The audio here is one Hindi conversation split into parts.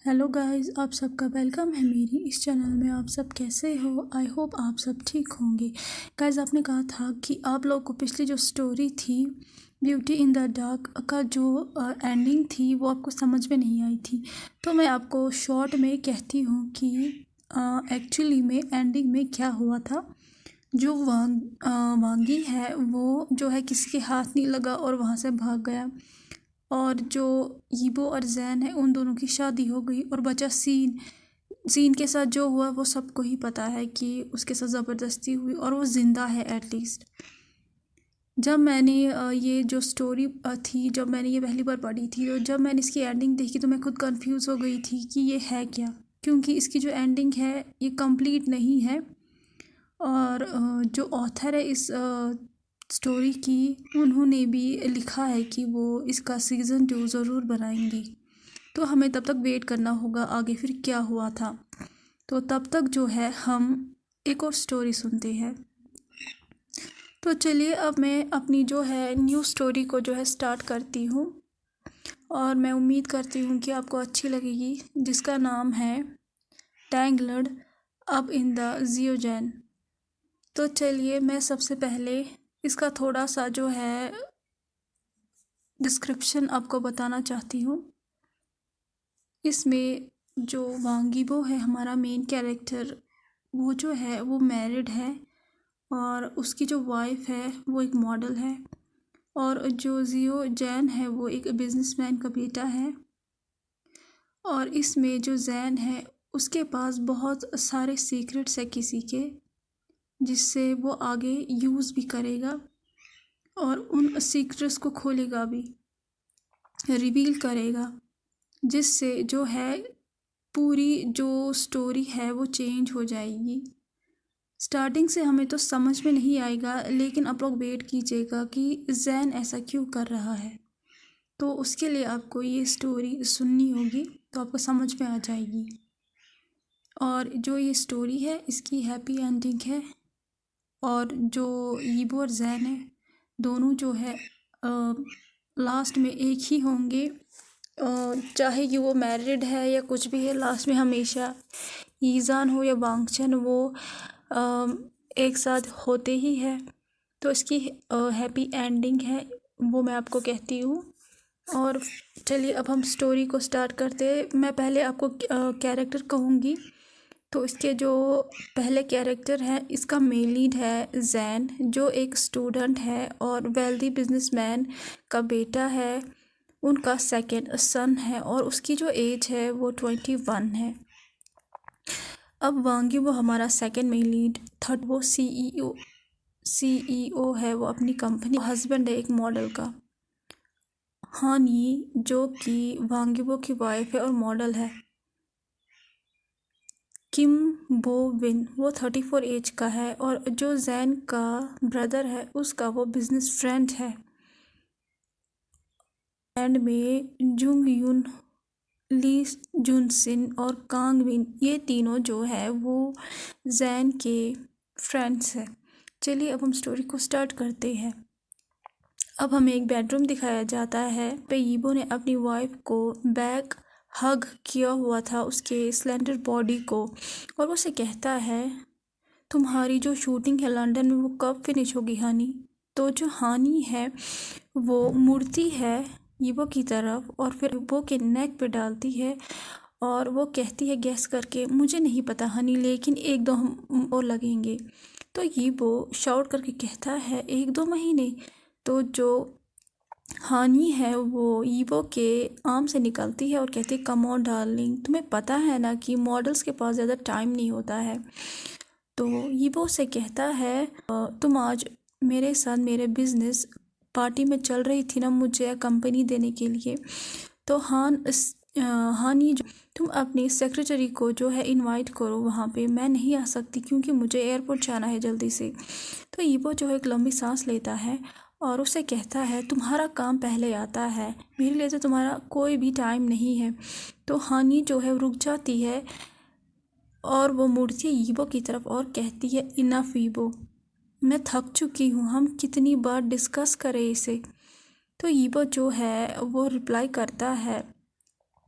हेलो गाइस, आप सबका वेलकम है मेरी इस चैनल में। आप सब कैसे हो? आई होप आप सब ठीक होंगे। गाइस, आपने कहा था कि आप लोगों को पिछली जो स्टोरी थी ब्यूटी इन द डार्क का जो एंडिंग थी वो आपको समझ में नहीं आई थी। तो मैं आपको शॉर्ट में कहती हूँ कि एक्चुअली में एंडिंग में क्या हुआ था। जो वांगी है वो जो है किसी के हाथ नहीं लगा और वहाँ से भाग गया। और जो यीबो और जैन है उन दोनों की शादी हो गई और बचा सीन। सीन के साथ जो हुआ वो सबको ही पता है कि उसके साथ ज़बरदस्ती हुई और वो ज़िंदा है एटलीस्ट। जब मैंने ये जो स्टोरी थी, जब मैंने ये पहली बार पढ़ी थी, तो जब मैंने इसकी एंडिंग देखी तो मैं खुद कंफ्यूज हो गई थी कि ये है क्या, क्योंकि इसकी जो एंडिंग है ये कंप्लीट नहीं है। और जो ऑथर है इस स्टोरी की, उन्होंने भी लिखा है कि वो इसका सीज़न 2 ज़रूर बनाएंगी। तो हमें तब तक वेट करना होगा आगे फिर क्या हुआ था। तो तब तक जो है हम एक और स्टोरी सुनते हैं। तो चलिए अब मैं अपनी जो है न्यू स्टोरी को जो है स्टार्ट करती हूँ और मैं उम्मीद करती हूँ कि आपको अच्छी लगेगी, जिसका नाम है टैंगल्ड अप इन द जियोजेन। तो चलिए मैं सबसे पहले इसका थोड़ा सा जो है डिस्क्रिप्शन आपको बताना चाहती हूँ। इसमें जो वांगीबो है हमारा मेन कैरेक्टर, वो जो है वो मैरिड है और उसकी जो वाइफ है वो एक मॉडल है। और जो जियो जैन है वो एक बिजनेसमैन का बेटा है। और इसमें जो जैन है उसके पास बहुत सारे सीक्रेट्स है किसी के, जिससे वो आगे यूज़ भी करेगा और उन सीक्रेट्स को खोलेगा भी, रिवील करेगा, जिससे जो है पूरी जो स्टोरी है वो चेंज हो जाएगी। स्टार्टिंग से हमें तो समझ में नहीं आएगा, लेकिन आप लोग वेट कीजिएगा कि जैन ऐसा क्यों कर रहा है। तो उसके लिए आपको ये स्टोरी सुननी होगी तो आपको समझ में आ जाएगी। और जो ये स्टोरी है इसकी हैप्पी एंडिंग है। और जो यीबो और जैन है दोनों जो है लास्ट में एक ही होंगे। चाहे कि वो मैरिड है या कुछ भी है, लास्ट में हमेशा ईजान हो या वांगचन वो एक साथ होते ही है। तो इसकी हैप्पी एंडिंग है वो मैं आपको कहती हूँ। और चलिए अब हम स्टोरी को स्टार्ट करते हैं। मैं पहले आपको कैरेक्टर कहूँगी। तो इसके जो पहले कैरेक्टर है, इसका मेन लीड है जैन, जो एक स्टूडेंट है और वेल्दी बिजनेसमैन का बेटा है। उनका सेकंड सन है और उसकी जो एज है वो 21 है। अब वांगी वो हमारा सेकंड मेन लीड, थर्ड वो सीईओ है वो अपनी कंपनी, हस्बैंड है एक मॉडल का। हानी जो कि वांगीबो की वाइफ है और मॉडल है। किम बो विन वो 34 एज का है और जो जैन का ब्रदर है उसका वो बिजनेस फ्रेंड है। एंड में जुंग युन, ली जुनसिन और कांग विन, ये तीनों जो है वो जैन के फ्रेंड्स हैं। चलिए अब हम स्टोरी को स्टार्ट करते हैं। अब हमें एक बेडरूम दिखाया जाता है पे यीबो ने अपनी वाइफ को बैक हग किया हुआ था, उसके स्लेंडर बॉडी को, और वो उसे कहता है तुम्हारी जो शूटिंग है लंदन में वो कब फिनिश होगी हानी। तो जो हानी है वो मुड़ती है यीबो की तरफ और फिर यीबो के नेक पे डालती है और वो कहती है गैस करके, मुझे नहीं पता हनी, लेकिन 1-2 हम और लगेंगे। तो यीबो शाउट करके कहता है 1-2 महीने। तो जो हानी है वो यीबो के आर्म से निकलती है और कहती है कम ऑन डार्लिंग, तुम्हें पता है ना कि मॉडल्स के पास ज़्यादा टाइम नहीं होता है। तो यीबो से कहता है तुम आज मेरे साथ मेरे बिजनेस पार्टी में चल रही थी ना मुझे कंपनी देने के लिए। तो हानी तुम अपनी सेक्रेटरी को जो है इनवाइट करो वहाँ पे, मैं नहीं आ सकती क्योंकि मुझे एयरपोर्ट जाना है जल्दी से। तो यीबो जो है एक लंबी सांस लेता है और उसे कहता है तुम्हारा काम पहले आता है, मेरे लिए तो तुम्हारा कोई भी टाइम नहीं है। तो हानी जो है रुक जाती है और वो मुड़ती है यीबो की तरफ और कहती है इनफ यीबो, मैं थक चुकी हूँ, हम कितनी बार डिस्कस करें इसे। तो यीबो जो है वो रिप्लाई करता है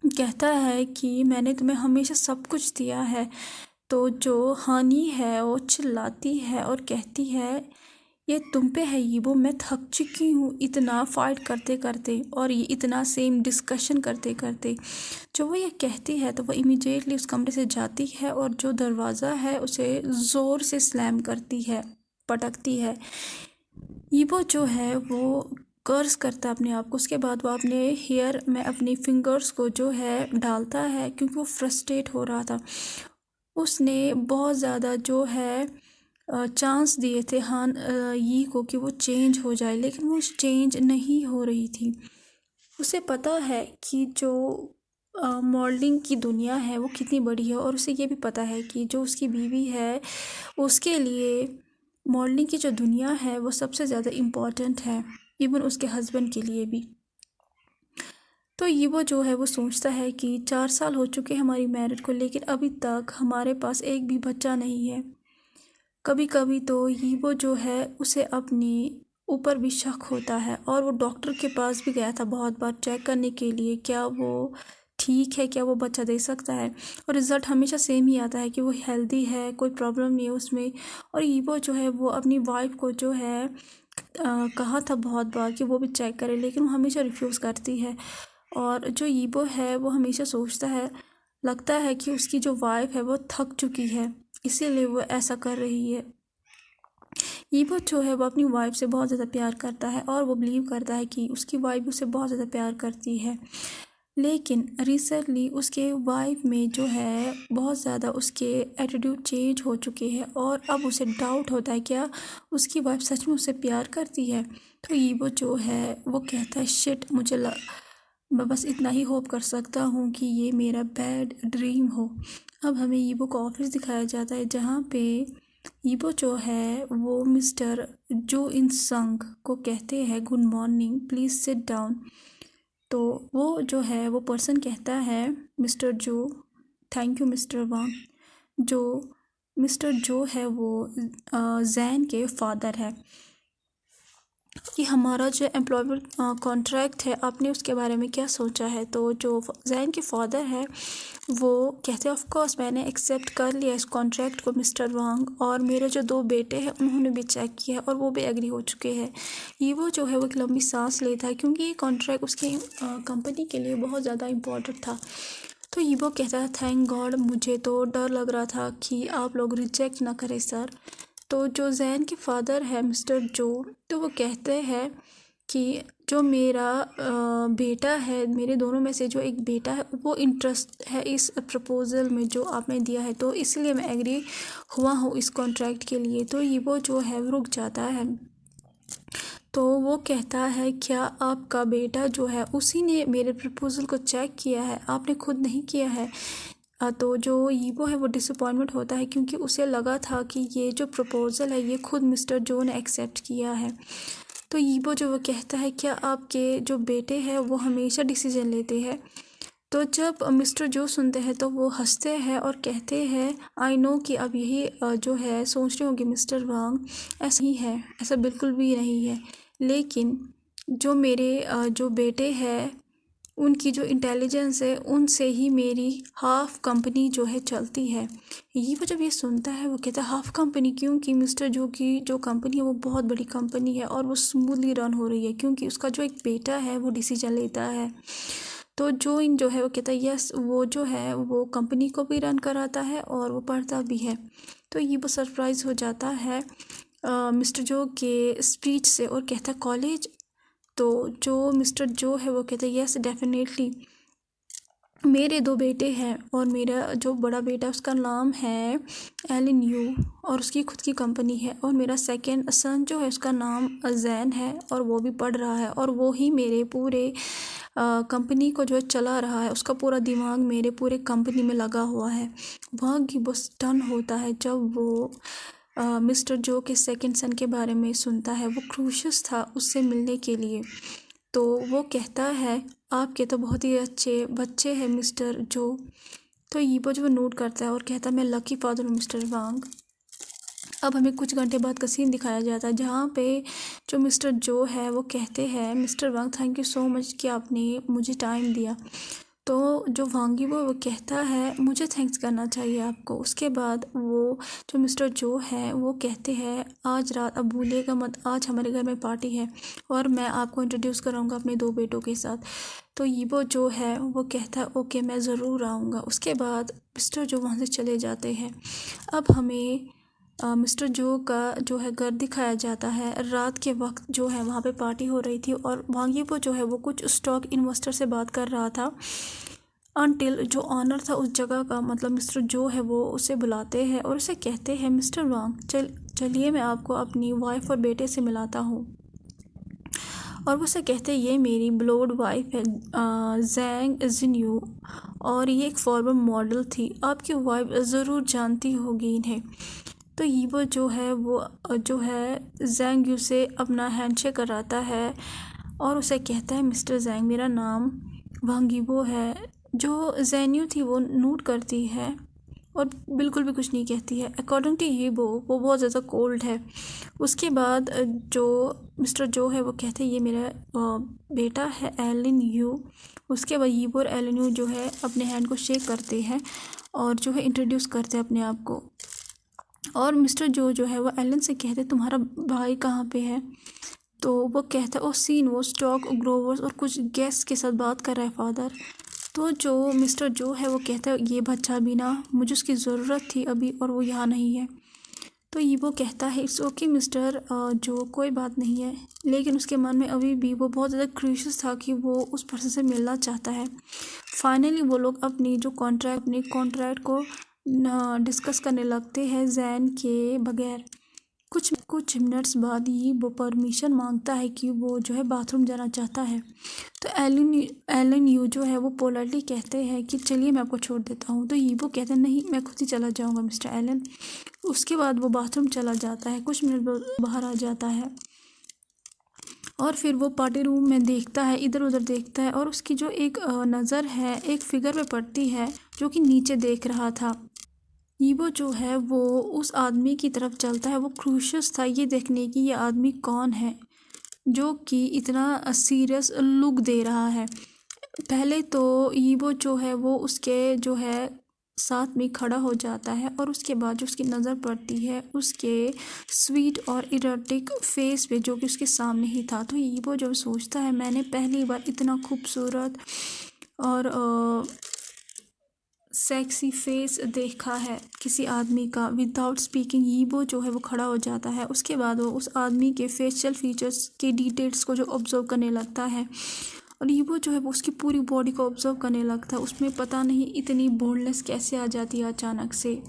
कहता है कि मैंने तुम्हें हमेशा सब कुछ दिया है। तो जो हानि है वो चिल्लाती है और कहती है ये तुम पे है यीबो, मैं थक चुकी हूँ इतना फाइट करते करते और ये इतना सेम डिस्कशन करते करते। जो वो ये कहती है तो वो इमीडिएटली उस कमरे से जाती है और जो दरवाज़ा है उसे ज़ोर से स्लैम करती है, पटकती है। ईवो जो है वो कर्स करता है अपने आप को। उसके बाद वो अपने हेयर में अपनी फिंगर्स को जो है डालता है क्योंकि वो फ्रस्ट्रेट हो रहा था। उसने बहुत ज़्यादा जो है चांस दिए थे यी को कि वो चेंज हो जाए, लेकिन वो चेंज नहीं हो रही थी। उसे पता है कि जो मॉडलिंग की दुनिया है वो कितनी बड़ी है, और उसे ये भी पता है कि जो उसकी बीवी है उसके लिए मॉडलिंग की जो दुनिया है वो सबसे ज़्यादा इम्पॉर्टेंट है, इवन उसके हस्बैंड के लिए भी। तो ये वो जो है वो सोचता है कि 4 साल हो चुके हैं हमारी मैरिज को, लेकिन अभी तक हमारे पास एक भी बच्चा नहीं है। कभी कभी तो ये वो जो है उसे अपनी ऊपर भी शक होता है, और वो डॉक्टर के पास भी गया था बहुत बार चेक करने के लिए क्या वो ठीक है, क्या वो बच्चा दे सकता है, और रिज़ल्ट हमेशा सेम ही आता है कि वो हेल्दी है, कोई प्रॉब्लम नहीं है उसमें। और ईवो जो है वो अपनी वाइफ को जो है कहा था बहुत बार कि वो भी चेक करे, लेकिन वो हमेशा रिफ्यूज़ करती है। और जो ईवो है वो हमेशा सोचता है, लगता है कि उसकी जो वाइफ है वो थक चुकी है, इसीलिए वो ऐसा कर रही है। ईवो जो है वो अपनी वाइफ से बहुत ज़्यादा प्यार करता है और वो बिलीव करता है कि उसकी वाइफ उसे बहुत ज़्यादा प्यार करती है। लेकिन रिसेंटली उसके वाइफ में जो है बहुत ज़्यादा उसके एटीट्यूड चेंज हो चुके हैं, और अब उसे डाउट होता है क्या उसकी वाइफ सच में उसे प्यार करती है। तो ईवो जो है वो कहता है शिट, मैं बस इतना ही होप कर सकता हूँ कि ये मेरा बैड ड्रीम हो। अब हमें ईवो का ऑफिस दिखाया जाता है जहाँ पे ईवो जो है वो मिस्टर जो इन संग को कहते हैं good morning, please sit down. तो वो जो है वो पर्सन कहता है मिस्टर जो, थैंक यू मिस्टर वांग। जो मिस्टर जो है वो जैन के फादर है कि हमारा जो एम्प्लॉयमेंट कॉन्ट्रैक्ट है आपने उसके बारे में क्या सोचा है। तो जो जैन के फादर है वो कहते हैं ऑफ कोर्स मैंने एक्सेप्ट कर लिया इस कॉन्ट्रैक्ट को मिस्टर वांग, और मेरे जो 2 बेटे हैं उन्होंने भी चेक किया है और वो भी एग्री हो चुके हैं। ये वो जो है वो एक लंबी सांस लेता है क्योंकि ये कॉन्ट्रैक्ट उसकी कंपनी के लिए बहुत ज़्यादा इम्पोर्टेंट था। तो ये वो कहता है थैंक गॉड, मुझे तो डर लग रहा था कि आप लोग रिजेक्ट ना करें सर। तो जो जैन के फादर है मिस्टर जो, तो वो कहते हैं कि जो मेरा बेटा है, मेरे दोनों में से जो एक बेटा है वो इंटरेस्ट है इस प्रपोज़ल में जो आपने दिया है, तो इसलिए मैं एग्री हुआ हूँ इस कॉन्ट्रैक्ट के लिए। तो ये वो जो है रुक जाता है। तो वो कहता है क्या आपका बेटा जो है उसी ने मेरे प्रपोज़ल को चेक किया है, आपने खुद नहीं किया है। तो जो ईवो है वो डिसअपॉइंटमेंट होता है क्योंकि उसे लगा था कि ये जो प्रपोज़ल है ये खुद मिस्टर जो ने एक्सेप्ट किया है। तो ईवो जो वो कहता है क्या आपके जो बेटे हैं वो हमेशा डिसीजन लेते हैं। तो जब मिस्टर जो सुनते हैं तो वो हंसते हैं और कहते हैं आई नो कि अब यही जो है सोच रहे होंगे मिस्टर वांग, ऐसा नहीं है, ऐसा बिल्कुल भी नहीं है। लेकिन जो मेरे जो बेटे हैं उनकी जो इंटेलिजेंस है उनसे ही मेरी हाफ कंपनी जो है चलती है। ये वो जब ये सुनता है वो कहता है हाफ कंपनी, क्योंकि मिस्टर जो की जो कंपनी है वो बहुत बड़ी कंपनी है और वो स्मूथली रन हो रही है क्योंकि उसका जो एक बेटा है वो डिसीजन लेता है। तो जो इन जो है वो कहता है यस, वो जो है वो कंपनी को भी रन कराता है और वो पढ़ता भी है। तो ये वो सरप्राइज़ हो जाता है मिस्टर जो के स्पीच से और कहता है कॉलेज। तो जो मिस्टर जो है वो कहते हैं यस डेफिनेटली, मेरे 2 बेटे हैं और मेरा जो बड़ा बेटा उसका नाम है एलिन यू और उसकी खुद की कंपनी है, और मेरा सेकंड सन जो है उसका नाम जैन है और वो भी पढ़ रहा है और वो ही मेरे पूरे कंपनी को जो है चला रहा है, उसका पूरा दिमाग मेरे पूरे कंपनी में लगा हुआ है। वहाँ की बस टन होता है जब वो मिस्टर जो के सेकंड सन के बारे में सुनता है। वो क्रूशियस था उससे मिलने के लिए। तो वो कहता है आपके तो बहुत ही अच्छे बच्चे हैं मिस्टर जो। तो ये वो जो नोट करता है और कहता है मैं लकी फादर हूँ मिस्टर वांग। अब हमें कुछ घंटे बाद का सीन दिखाया जाता है जहाँ पे जो मिस्टर जो है वो कहते हैं mister Wang thank you so much कि आपने मुझे टाइम दिया। तो जो वांगीबो वो कहता है मुझे थैंक्स करना चाहिए आपको। उसके बाद वो जो मिस्टर जो है वो कहते हैं आज रात अब भूलिएगा मत, आज हमारे घर में पार्टी है और मैं आपको इंट्रोड्यूस कराऊंगा अपने 2 बेटों के साथ। तो यीबो जो है वो कहता है ओके मैं ज़रूर आऊँगा। उसके बाद मिस्टर जो वहाँ से चले जाते हैं। अब हमें मिस्टर जो का जो है घर दिखाया जाता है। रात के वक्त जो है वहाँ पे पार्टी हो रही थी और वांगीबो जो है वो कुछ स्टॉक इन्वेस्टर से बात कर रहा था अनटिल जो ऑनर था उस जगह का, मतलब मिस्टर जो है वो उसे बुलाते हैं और उसे कहते हैं मिस्टर वांग चलिए मैं आपको अपनी वाइफ और बेटे से मिलाता हूँ। और वो उसे कहते हैं ये मेरी ब्लोड वाइफ है जैंग जिन्यू और ये एक फॉर्मर मॉडल थी, आपकी वाइफ ज़रूर जानती होगी इन्हें। तो यीबो जो है वो जो है जैंग यू से अपना हैंडशेक कराता है और उसे कहता है मिस्टर जैंग मेरा नाम वांगीबो है। जो जैन्यू थी वो नोट करती है और बिल्कुल भी कुछ नहीं कहती है। अकॉर्डिंग टू यीबो वो बहुत ज़्यादा कोल्ड है। उसके बाद जो मिस्टर जो है वो कहते हैं ये मेरा बेटा है एलिन यू। उसके बाद यीबो और एलिन यू जो है अपने हैंड को शेक करते हैं और जो है इंट्रोड्यूस करते हैं अपने आप को। और मिस्टर जो है वो एलन से कहते हैं तुम्हारा भाई कहाँ पे है। तो वो कहता है ओ सीन वो स्टॉक ग्रोवर्स और कुछ गेस्ट के साथ बात कर रहा है फादर। तो जो मिस्टर जो है वो कहता है ये बच्चा भी ना मुझे उसकी ज़रूरत थी अभी और वो यहाँ नहीं है। तो ये वो कहता है इट्स ओके मिस्टर जो कोई बात नहीं है, लेकिन उसके मन में अभी भी वो बहुत ज़्यादा क्रूशियस था कि वो उस पर्सन से मिलना चाहता है। फाइनली वो लोग अपनी कॉन्ट्रैक्ट को डिस्कस करने लगते हैं जैन के बगैर। कुछ मिनट्स बाद ही वो परमिशन मांगता है कि वो जो है बाथरूम जाना चाहता है। तो एलन यू जो है वो पोलाइटली कहते हैं कि चलिए मैं आपको छोड़ देता हूँ। तो यीबो कहते हैं नहीं मैं खुद ही चला जाऊँगा मिस्टर एलन। उसके बाद वो बाथरूम चला जाता है, कुछ मिनट बाहर आ जाता है और फिर वो पार्टी रूम में देखता है, इधर उधर देखता है और उसकी जो एक नज़र है एक फिगर पे पड़ती है जो कि नीचे देख रहा था। यीबो जो है वो उस आदमी की तरफ चलता है। वो क्रूशियस था ये देखने की ये आदमी कौन है जो कि इतना सीरियस लुक दे रहा है। पहले तो यीबो जो है वो उसके जो है साथ में खड़ा हो जाता है और उसके बाद जो उसकी नज़र पड़ती है उसके स्वीट और इरोटिक फेस पे जो कि उसके सामने ही था। तो यीबो जो सोचता है मैंने पहली बार इतना खूबसूरत और सेक्सी फेस देखा है किसी आदमी का। विदाउट स्पीकिंग यीबो जो है वो खड़ा हो जाता है। उसके बाद वो उस आदमी के फेशियल फीचर्स के डिटेल्स को जो ऑब्जर्व करने लगता है और यीबो जो है वो उसकी पूरी बॉडी को ऑब्जर्व करने लगता है। उसमें पता नहीं इतनी बोल्डनेस कैसे आ जाती है अचानक से।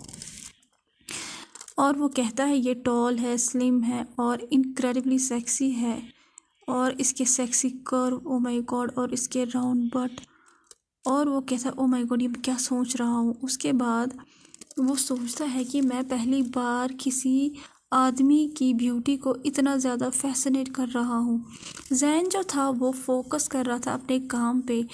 और वो कहता है ये टॉल है, स्लिम है और इनक्रेडिबली सेक्सी है और इसके sexy curve oh my God और इसके राउंड बट। और वो कहता है ओ माय गॉड ये मैं क्या सोच रहा हूँ। उसके बाद वो सोचता है कि मैं पहली बार किसी आदमी की ब्यूटी को इतना ज़्यादा फैसिनेट कर रहा हूँ। जैन जो था वो फोकस कर रहा था अपने काम पे,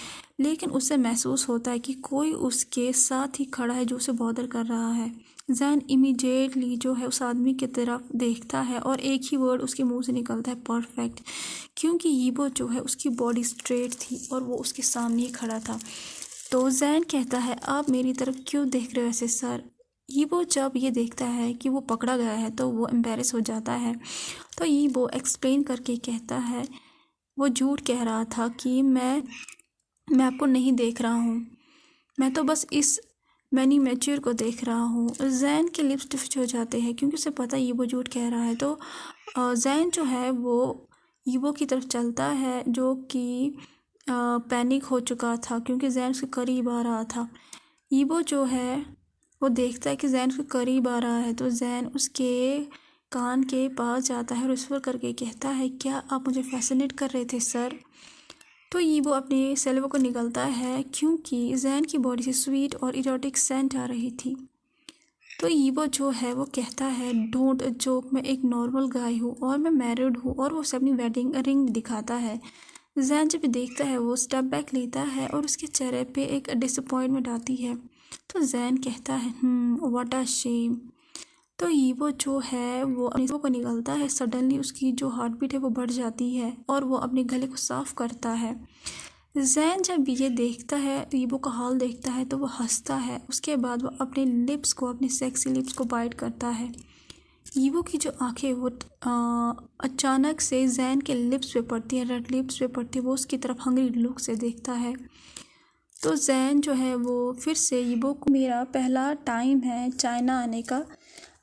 लेकिन उसे महसूस होता है कि कोई उसके साथ ही खड़ा है जो उसे बॉदर कर रहा है। जैन इमीडिएटली जो है उस आदमी की तरफ देखता है और एक ही वर्ड उसके मुंह से निकलता है परफेक्ट, क्योंकि यीबो जो है उसकी बॉडी स्ट्रेट थी और वो उसके सामने ही खड़ा था। तो जैन कहता है आप मेरी तरफ क्यों देख रहे हो ऐसे सर। यीबो जब ये देखता है कि वो पकड़ा गया है तो वो एम्बेरस हो जाता है। तो यीबो एक्सप्लेन करके कहता है वो झूठ कह रहा था कि मैं आपको नहीं देख रहा हूँ, मैं तो बस इस मैनीमेच्योर को देख रहा हूँ। जैन के लिप्स ट्विस्ट हो जाते हैं क्योंकि उसे पता यीबो झूठ कह रहा है। तो जैन जो है वो यीबो की तरफ चलता है जो कि पैनिक हो चुका था क्योंकि जैन उसके करीब आ रहा था। यीबो जो है वो देखता है कि जैन उसके करीब आ रहा है तो जैन उसके कान के पास जाता है और विस्पर करके कहता है क्या आप मुझे फैसिनेट कर रहे थे सर। तो यीबो अपने सेल्वो को निकलता है क्योंकि जैन की बॉडी से स्वीट और इरोटिक सेंट आ रही थी। तो यीबो जो है वो कहता है डोंट जोक मैं एक नॉर्मल गाय हूँ और मैं मैरिड हूँ और वो उसे अपनी वेडिंग रिंग दिखाता है। जैन जब देखता है वो स्टेप बैक लेता है और उसके चेहरे पे एक डिसअपॉइंटमेंट आती है। तो जैन कहता है व्हाट अ शेम। तो यीबो जो है वो अपने को निकलता है। सडनली उसकी जो हार्ट बीट है वो बढ़ जाती है और वो अपने गले को साफ करता है। जैन जब ये देखता है, ईबो का हाल देखता है, तो वो हंसता है। उसके बाद वो अपने लिप्स को, अपने सेक्सी लिप्स को बाइट करता है। ईबो की जो आंखें वो अचानक से जैन के लिप्स पे पड़ती है, रेड लिप्स पे पड़ती है। वो उसकी तरफ हंग्री लुक से देखता है। तो जैन जो है वो फिर से ईबो को, मेरा पहला टाइम है चाइना आने का।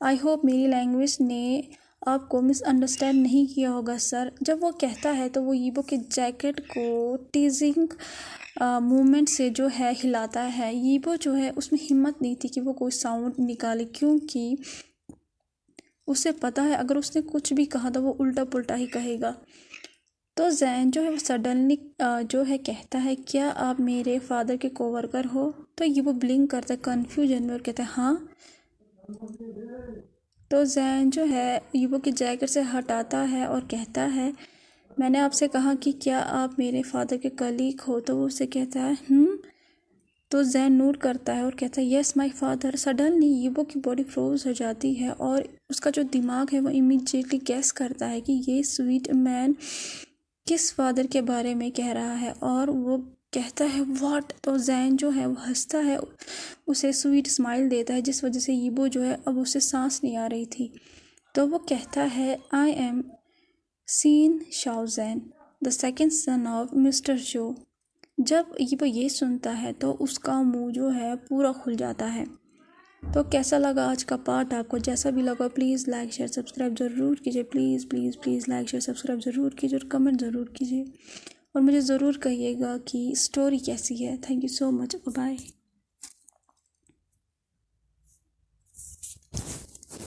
आई होप मेरी लैंग्वेज ने आपको मिसअंडरस्टैंड नहीं किया होगा सर। जब वो कहता है तो वो ईबो के जैकेट को टीजिंग मूवमेंट से जो है हिलाता है। ईबो जो है उसमें हिम्मत नहीं थी कि वो कोई साउंड निकाले, क्योंकि उसे पता है अगर उसने कुछ भी कहा तो वो उल्टा पुल्टा ही कहेगा। तो जैन जो है वो सडनली जो है कहता है, क्या आप मेरे फादर के कोवर्कर हो? तो ये वो ब्लिंक करता है कन्फ्यूजन में और कहता है हाँ। तो जैन जो है ईबो की जैकेट से हटाता है और कहता है, मैंने आपसे कहा कि क्या आप मेरे फादर के कलीग हो? तो वो उसे कहता है तो जैन नोट करता है और कहता है यस माय फादर। सडनली ईबो की बॉडी फ्रोज हो जाती है और उसका जो दिमाग है वो इमीडिएटली गैस करता है कि ये स्वीट मैन किस फादर के बारे में कह रहा है, और वो कहता है व्हाट। तो जैन जो है वो हंसता है, उसे स्वीट स्माइल देता है, जिस वजह से ईबो जो है अब उसे सांस नहीं आ रही थी। तो वो कहता है आई एम सीन शाओजैन, the second son of mister Joe. जब ईबो ये सुनता है तो उसका मुंह जो है पूरा खुल जाता है। तो कैसा लगा आज का पार्ट आपको? जैसा भी लगा प्लीज़ लाइक शेयर सब्सक्राइब ज़रूर कीजिए। Please please please like share subscribe ज़रूर कीजिए और कमेंट ज़रूर कीजिए, और मुझे ज़रूर कहिएगा कि स्टोरी कैसी है। Thank you so much, bye.